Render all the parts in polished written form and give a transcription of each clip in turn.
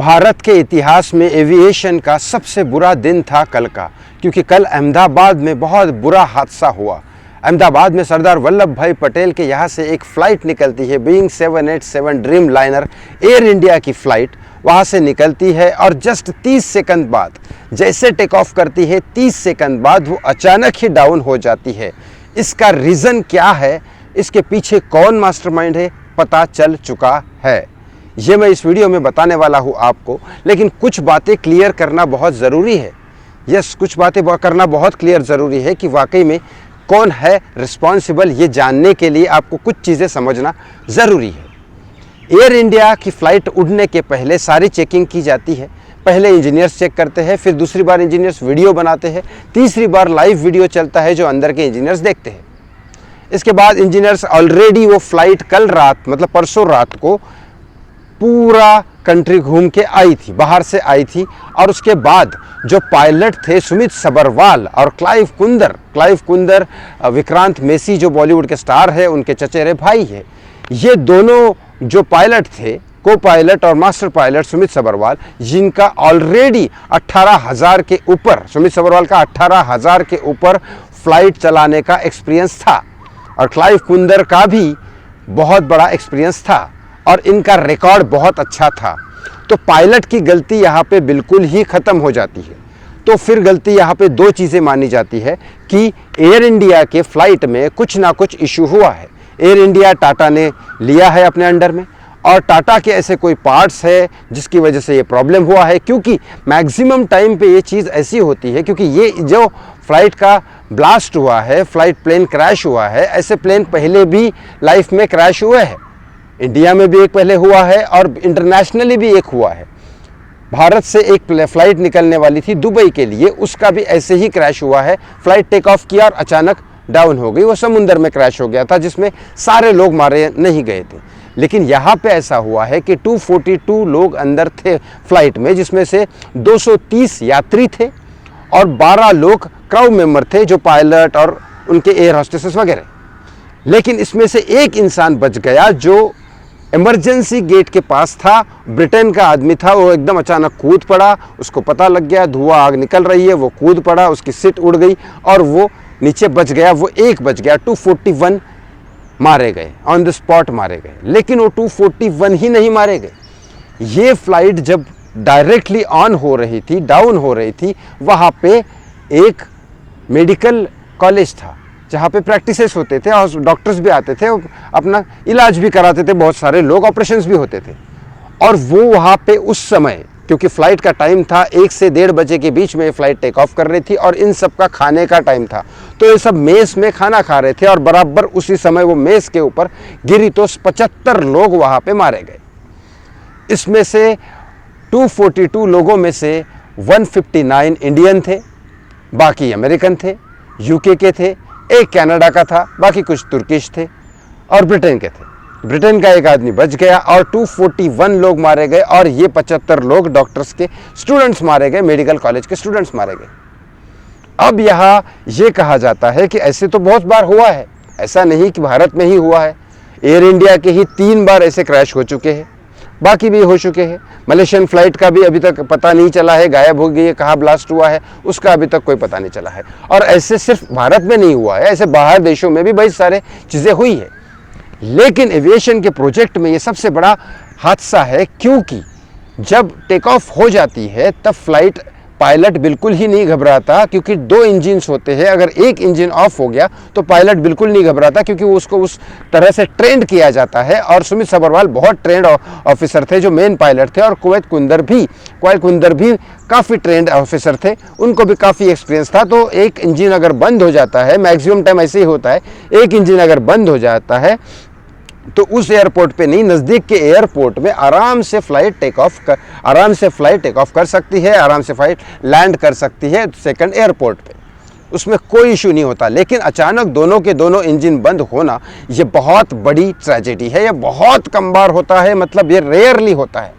भारत के इतिहास में एविएशन का सबसे बुरा दिन था कल का, क्योंकि कल अहमदाबाद में बहुत बुरा हादसा हुआ। अहमदाबाद में सरदार वल्लभ भाई पटेल के यहाँ से एक फ़्लाइट निकलती है, Boeing 787 dream liner air India की फ़्लाइट वहाँ से निकलती है और जस्ट 30 सेकंड बाद जैसे टेक ऑफ करती है 30 सेकंड बाद वो अचानक ही डाउन हो जाती है। इसका रीज़न क्या है, इसके पीछे कौन मास्टरमाइंड है, पता चल चुका है। ये मैं इस वीडियो में बताने वाला हूँ आपको, लेकिन कुछ बातें क्लियर करना बहुत ज़रूरी है। यस, कुछ बातें करना बहुत क्लियर ज़रूरी है कि वाकई में कौन है रिस्पॉन्सिबल। ये जानने के लिए आपको कुछ चीज़ें समझना ज़रूरी है। एयर इंडिया की फ़्लाइट उड़ने के पहले सारी चेकिंग की जाती है। पहले इंजीनियर्स चेक करते हैं, फिर दूसरी बार इंजीनियर्स वीडियो बनाते हैं, तीसरी बार लाइव वीडियो चलता है जो अंदर के इंजीनियर्स देखते हैं। इसके बाद इंजीनियर्स ऑलरेडी वो फ़्लाइट कल रात मतलब परसों रात को पूरा कंट्री घूम के आई थी, बाहर से आई थी। और उसके बाद जो पायलट थे सुमित सबरवाल और क्लाइव कुंदर विक्रांत मेसी जो बॉलीवुड के स्टार है, उनके चचेरे भाई है। ये दोनों जो पायलट थे, को पायलट और मास्टर पायलट सुमित सबरवाल, जिनका ऑलरेडी 18,000 के ऊपर, सुमित सबरवाल का 18,000 के ऊपर फ्लाइट चलाने का एक्सपीरियंस था और क्लाइव कुंदर का भी बहुत बड़ा एक्सपीरियंस था और इनका रिकॉर्ड बहुत अच्छा था। तो पायलट की गलती यहाँ पे बिल्कुल ही ख़त्म हो जाती है। तो फिर गलती यहाँ पे दो चीज़ें मानी जाती है कि एयर इंडिया के फ़्लाइट में कुछ ना कुछ इशू हुआ है। एयर इंडिया टाटा ने लिया है अपने अंडर में और टाटा के ऐसे कोई पार्ट्स है जिसकी वजह से ये प्रॉब्लम हुआ है। क्योंकि मैक्सिमम टाइम पे ये चीज़ ऐसी होती है, क्योंकि ये जो फ़्लाइट का ब्लास्ट हुआ है, प्लेन क्रैश हुआ है, ऐसे प्लेन पहले भी लाइफ में क्रैश हुए हैं। इंडिया में भी एक पहले हुआ है और इंटरनेशनली भी एक हुआ है। भारत से एक फ़्लाइट निकलने वाली थी दुबई के लिए, उसका भी ऐसे ही क्रैश हुआ है। फ़्लाइट टेक ऑफ किया और अचानक डाउन हो गई, वो समुंदर में क्रैश हो गया था, जिसमें सारे लोग मारे नहीं गए थे। लेकिन यहाँ पे ऐसा हुआ है कि 242 लोग अंदर थे फ़्लाइट में, जिसमें से 230 यात्री थे और 12 लोग क्राउ मेंबर थे, जो पायलट और उनके एयर होस्टेसेस वगैरह। लेकिन इसमें से एक इंसान बच गया जो इमरजेंसी गेट के पास था, ब्रिटेन का आदमी था। वो एकदम अचानक कूद पड़ा, उसको पता लग गया धुआं आग निकल रही है, वो कूद पड़ा, उसकी सीट उड़ गई और वो नीचे बच गया। वो एक बच गया। 241 मारे गए, ऑन द स्पॉट मारे गए। लेकिन वो 241 ही नहीं मारे गए। ये फ्लाइट जब डायरेक्टली ऑन हो रही थी, डाउन हो रही थी, वहाँ पे एक मेडिकल कॉलेज था जहाँ पे प्रैक्टिसेस होते थे और डॉक्टर्स भी आते थे, अपना इलाज भी कराते थे, बहुत सारे लोग, ऑपरेशंस भी होते थे। और वो वहाँ पे उस समय, क्योंकि फ़्लाइट का टाइम था 1 से 1:30 बजे के बीच में ये फ़्लाइट टेक ऑफ कर रही थी और इन सब का खाने का टाइम था, तो ये सब मेस में खाना खा रहे थे और बराबर उसी समय वो मेस के ऊपर गिरी तो 75 लोग वहाँ पे मारे गए। इसमें से 242 लोगों में से 159 इंडियन थे, बाकी अमेरिकन थे, यूके के थे, एक कनाडा का था, बाकी कुछ तुर्किश थे और ब्रिटेन के थे। ब्रिटेन का एक आदमी बच गया और 241 लोग मारे गए और ये 75 लोग डॉक्टर्स के स्टूडेंट्स मारे गए, मेडिकल कॉलेज के स्टूडेंट्स मारे गए। अब यहाँ ये कहा जाता है कि ऐसे तो बहुत बार हुआ है, ऐसा नहीं कि भारत में ही हुआ है। एयर इंडिया के ही 3 बार ऐसे क्रैश हो चुके हैं, बाकी भी हो चुके हैं। मलेशियन फ़्लाइट का भी अभी तक पता नहीं चला है, गायब हो गई है, कहाँ ब्लास्ट हुआ है उसका अभी तक कोई पता नहीं चला है। और ऐसे सिर्फ भारत में नहीं हुआ है, ऐसे बाहर देशों में भी बहुत सारे चीज़ें हुई है। लेकिन एविएशन के प्रोजेक्ट में ये सबसे बड़ा हादसा है, क्योंकि जब टेक ऑफ हो जाती है तब फ्लाइट पायलट बिल्कुल ही नहीं घबराता, क्योंकि 2 इंजन्स होते हैं। अगर एक इंजन ऑफ हो गया तो पायलट बिल्कुल नहीं घबराता, क्योंकि वो उसको उस तरह से ट्रेंड किया जाता है। और सुमित सबरवाल बहुत ट्रेंड ऑफिसर थे जो मेन पायलट थे, और क्वाइल कुंदर भी काफ़ी ट्रेंड ऑफिसर थे, उनको भी काफ़ी एक्सपीरियंस था। तो एक इंजन अगर बंद हो जाता है, मैक्सिमम टाइम ऐसे ही होता है, एक इंजन अगर बंद हो जाता है तो उस एयरपोर्ट पे नहीं, नज़दीक के एयरपोर्ट में आराम से फ्लाइट टेक ऑफ कर सकती है, आराम से फ्लाइट लैंड कर सकती है सेकंड एयरपोर्ट पे, उसमें कोई इशू नहीं होता। लेकिन अचानक दोनों के दोनों इंजन बंद होना ये बहुत बड़ी ट्रेजेडी है। ये बहुत कम बार होता है, मतलब ये रेयरली होता है।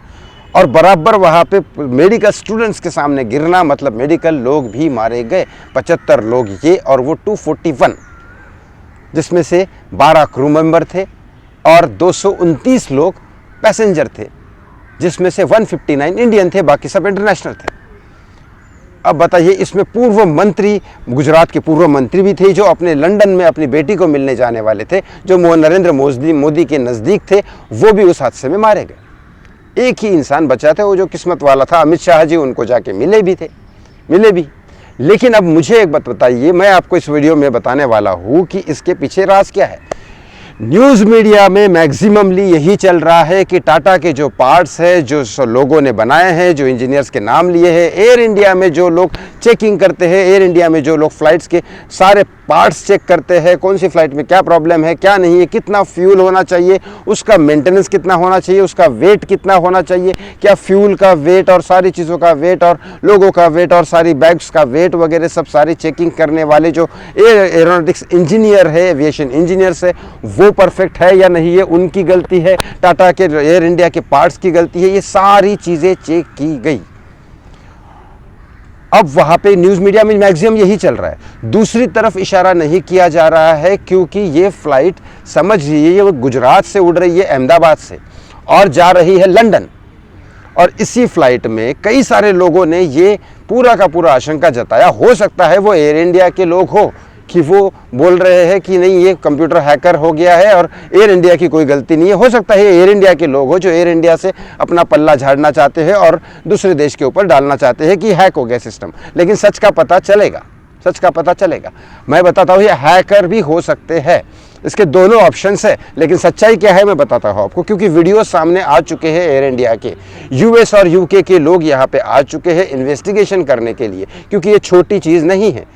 और बराबर वहाँ पे मेडिकल स्टूडेंट्स के सामने गिरना, मतलब मेडिकल लोग भी मारे गए, 75 लोग ये, और वो 241, जिसमें से 12 क्रू मेंबर थे और 229 लोग पैसेंजर थे, जिसमें से 159 इंडियन थे, बाकी सब इंटरनेशनल थे। अब बताइए, इसमें पूर्व मंत्री, गुजरात के पूर्व मंत्री भी थे जो अपने लंदन में अपनी बेटी को मिलने जाने वाले थे, जो नरेंद्र मोदी के नज़दीक थे, वो भी उस हादसे में मारे गए। एक ही इंसान बचा था, वो जो किस्मत वाला था, अमित शाह जी, उनको जाके मिले भी। लेकिन अब मुझे एक बात बताइए, मैं आपको इस वीडियो में बताने वाला हूँ कि इसके पीछे राज क्या है। न्यूज़ मीडिया में मैक्सिममली यही चल रहा है कि टाटा के जो पार्ट्स है, जो लोगों ने बनाए हैं, जो इंजीनियर्स के नाम लिए हैं, एयर इंडिया में जो लोग चेकिंग करते हैं, एयर इंडिया में जो लोग फ्लाइट्स के सारे पार्ट्स चेक करते हैं, कौन सी फ्लाइट में क्या प्रॉब्लम है, क्या नहीं है, कितना फ्यूल होना चाहिए, उसका मेंटेनेंस कितना होना चाहिए, उसका वेट कितना होना चाहिए, क्या फ्यूल का वेट और सारी चीज़ों का वेट और लोगों का वेट और सारी बैग्स का वेट वगैरह सब सारी चेकिंग करने वाले जो एरोनॉटिक्स इंजीनियर है, एविएशन इंजीनियर्स है, वो परफेक्ट है या नहीं है, उनकी गलती है, टाटा के एयर इंडिया के पार्ट्स की गलती है, ये सारी चीज़ें चेक की गई। अब वहाँ पे न्यूज़ मीडिया में मैक्सिमम यही चल रहा है। दूसरी तरफ इशारा नहीं किया जा रहा है, क्योंकि ये फ्लाइट, समझ लीजिए, ये गुजरात से उड़ रही है, अहमदाबाद से, और जा रही है लंदन। और इसी फ्लाइट में कई सारे लोगों ने ये पूरा का पूरा आशंका जताया, हो सकता है वो एयर इंडिया के लोग हो, कि वो बोल रहे हैं कि नहीं, ये कंप्यूटर हैकर हो गया है और एयर इंडिया की कोई गलती नहीं है। हो सकता है एयर इंडिया के लोग हो जो एयर इंडिया से अपना पल्ला झाड़ना चाहते हैं और दूसरे देश के ऊपर डालना चाहते हैं कि हैक हो गया सिस्टम। लेकिन सच का पता चलेगा। मैं बताता हूँ, ये हैकर भी हो सकते हैं, इसके दोनों ऑप्शंस है। लेकिन सच्चाई क्या है मैं बताता हूँ आपको, क्योंकि वीडियो सामने आ चुके हैं एयर इंडिया के, यूएस और यूके के लोग यहाँ पे आ चुके हैं इन्वेस्टिगेशन करने के लिए, क्योंकि ये छोटी चीज़ नहीं है।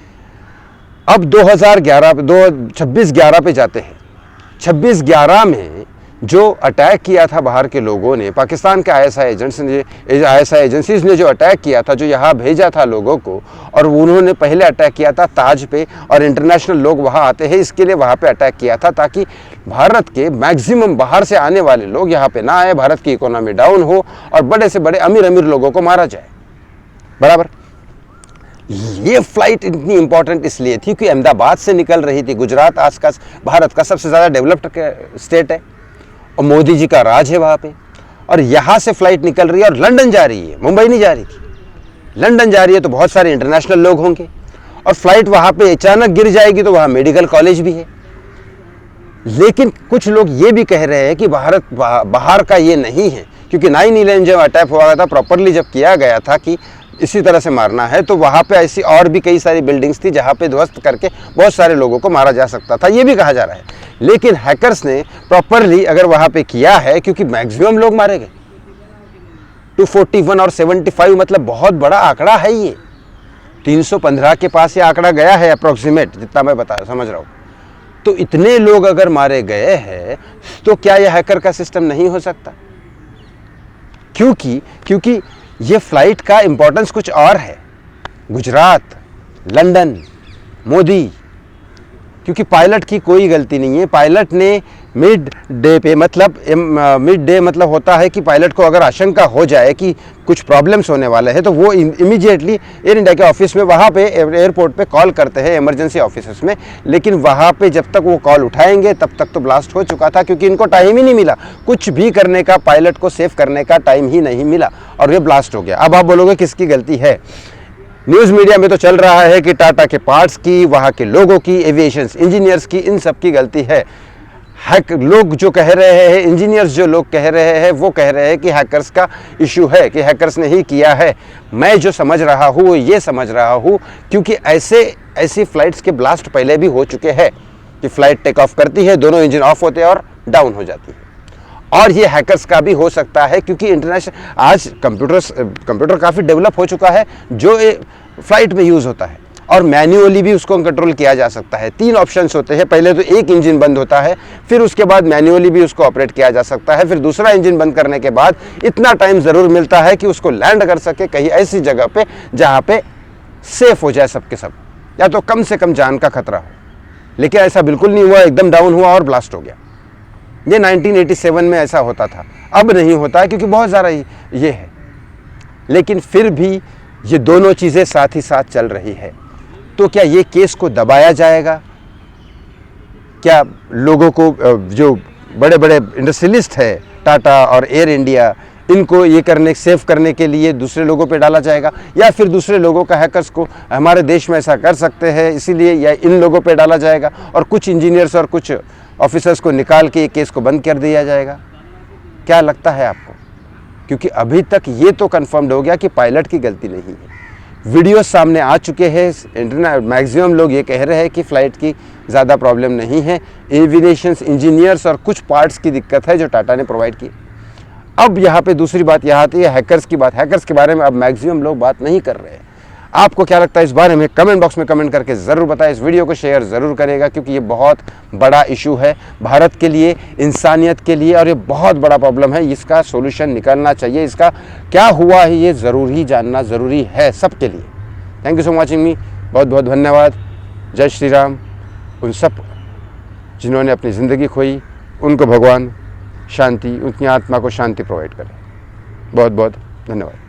अब 26/11 पे जाते हैं। 26/11 में जो अटैक किया था बाहर के लोगों ने, पाकिस्तान के ISI एजेंसीज ने जो अटैक किया था, जो यहाँ भेजा था लोगों को, और उन्होंने पहले अटैक किया था ताज पे, और इंटरनेशनल लोग वहाँ आते हैं इसके लिए वहाँ पे अटैक किया था, ताकि भारत के मैक्सिमम बाहर से आने वाले लोग यहाँ पे ना आए, भारत की इकोनॉमी डाउन हो और बड़े से बड़े अमीर लोगों को मारा जाए। बराबर। ये फ्लाइट इतनी इंपॉर्टेंट इसलिए थी कि अहमदाबाद से निकल रही थी। गुजरात आसपास भारत का सबसे ज़्यादा डेवलप्ड स्टेट है और मोदी जी का राज है वहाँ पे, और यहाँ से फ्लाइट निकल रही है और लंदन जा रही है, मुंबई नहीं जा रही थी। लंदन जा रही है तो बहुत सारे इंटरनेशनल लोग होंगे, और फ्लाइट वहाँ पे अचानक गिर जाएगी तो वहाँ मेडिकल कॉलेज भी है। लेकिन कुछ लोग ये भी कह रहे हैं कि भारत बाहर का ये नहीं है, क्योंकि 9/11 जब अटैक हुआ था, प्रॉपरली जब किया गया था कि इसी तरह से मारना है, तो वहाँ पे ऐसी और भी कई सारी बिल्डिंग्स थी जहाँ पे ध्वस्त करके बहुत सारे लोगों को मारा जा सकता था, ये भी कहा जा रहा है। लेकिन हैकर्स ने प्रॉपरली अगर वहाँ पे किया है, क्योंकि मैक्सिमम लोग मारे गए, 241 और 75, मतलब बहुत बड़ा आंकड़ा है ये। 315 के पास ये आंकड़ा गया है अप्रोक्सीमेट, जितना मैं समझ रहा हूँ। तो इतने लोग अगर मारे गए हैं, तो क्या ये हैकर का सिस्टम नहीं हो सकता? क्योंकि ये फ्लाइट का इंपॉर्टेंस कुछ और है। गुजरात, लंदन, मोदी, क्योंकि पायलट की कोई गलती नहीं है। पायलट ने मिड डे मतलब होता है कि पायलट को अगर आशंका हो जाए कि कुछ प्रॉब्लम्स होने वाले हैं, तो वो इमीडिएटली एयर इंडिया के ऑफिस में, वहाँ पे एयरपोर्ट पे कॉल करते हैं इमरजेंसी ऑफिसर्स में। लेकिन वहाँ पे जब तक वो कॉल उठाएंगे तब तक तो ब्लास्ट हो चुका था, क्योंकि इनको टाइम ही नहीं मिला कुछ भी करने का, पायलट को सेव करने का टाइम ही नहीं मिला और ये ब्लास्ट हो गया। अब आप बोलोगे किसकी गलती है? न्यूज़ मीडिया में तो चल रहा है कि टाटा के पार्ट्स की, वहाँ के लोगों की, एविएशन इंजीनियर्स की, इन सब की गलती है। हैक लोग जो कह रहे हैं, इंजीनियर्स जो लोग कह रहे हैं, वो कह रहे हैं कि हैकर्स का इशू है, कि हैकर्स ने ही किया है। मैं जो समझ रहा हूँ वो ये समझ रहा हूँ, क्योंकि ऐसी फ्लाइट्स के ब्लास्ट पहले भी हो चुके हैं कि फ्लाइट टेक ऑफ करती है, दोनों इंजन ऑफ होते हैं और डाउन हो जाती है। और ये हैकर्स का भी हो सकता है, क्योंकि इंटरनेशनल आज कंप्यूटर काफ़ी डेवलप हो चुका है जो फ्लाइट में यूज़ होता है, और मैन्युअली भी उसको कंट्रोल किया जा सकता है। 3 ऑप्शंस होते हैं, पहले तो एक इंजन बंद होता है, फिर उसके बाद मैन्युअली भी उसको ऑपरेट किया जा सकता है, फिर दूसरा इंजन बंद करने के बाद इतना टाइम ज़रूर मिलता है कि उसको लैंड कर सके कहीं ऐसी जगह पे जहाँ पे सेफ हो जाए सबके सब, या तो कम से कम जान का खतरा हो। लेकिन ऐसा बिल्कुल नहीं हुआ, एकदम डाउन हुआ और ब्लास्ट हो गया। ये 1987 में ऐसा होता था, अब नहीं होता है क्योंकि बहुत ज़्यादा ये है। लेकिन फिर भी ये दोनों चीज़ें साथ ही साथ चल रही है। तो क्या ये केस को दबाया जाएगा? क्या लोगों को, जो बड़े बड़े इंडस्ट्रियलिस्ट है, टाटा और एयर इंडिया, इनको ये करने सेव करने के लिए दूसरे लोगों पे डाला जाएगा, या फिर दूसरे लोगों का हैकर्स को हमारे देश में ऐसा कर सकते हैं इसीलिए या इन लोगों पे डाला जाएगा और कुछ इंजीनियर्स और कुछ ऑफिसर्स को निकाल के ये केस को बंद कर दिया जाएगा? क्या लगता है आपको? क्योंकि अभी तक ये तो कंफर्म्ड हो गया कि पायलट की गलती नहीं है। वीडियो सामने आ चुके हैं, इंटरनेट मैक्सिमम लोग ये कह रहे हैं कि फ़्लाइट की ज़्यादा प्रॉब्लम नहीं है, एविएशन इंजीनियर्स और कुछ पार्ट्स की दिक्कत है जो टाटा ने प्रोवाइड की। अब यहाँ पे दूसरी बात यहाँ आती है हैकर्स की बात। हैकर्स के बारे में अब मैक्सिमम लोग बात नहीं कर रहे हैं। आपको क्या लगता है इस बारे में? कमेंट बॉक्स में कमेंट करके ज़रूर बताएं। इस वीडियो को शेयर ज़रूर करेगा क्योंकि ये बहुत बड़ा इशू है भारत के लिए, इंसानियत के लिए, और ये बहुत बड़ा प्रॉब्लम है। इसका सॉल्यूशन निकलना चाहिए। इसका क्या हुआ है ये ज़रूर ही जानना ज़रूरी है सबके लिए। थैंक यू सो वॉचिंग मी। बहुत बहुत धन्यवाद। जय श्री राम। उन सब जिन्होंने अपनी ज़िंदगी खोई उनको भगवान शांति, उनकी आत्मा को शांति प्रोवाइड करे। बहुत बहुत धन्यवाद।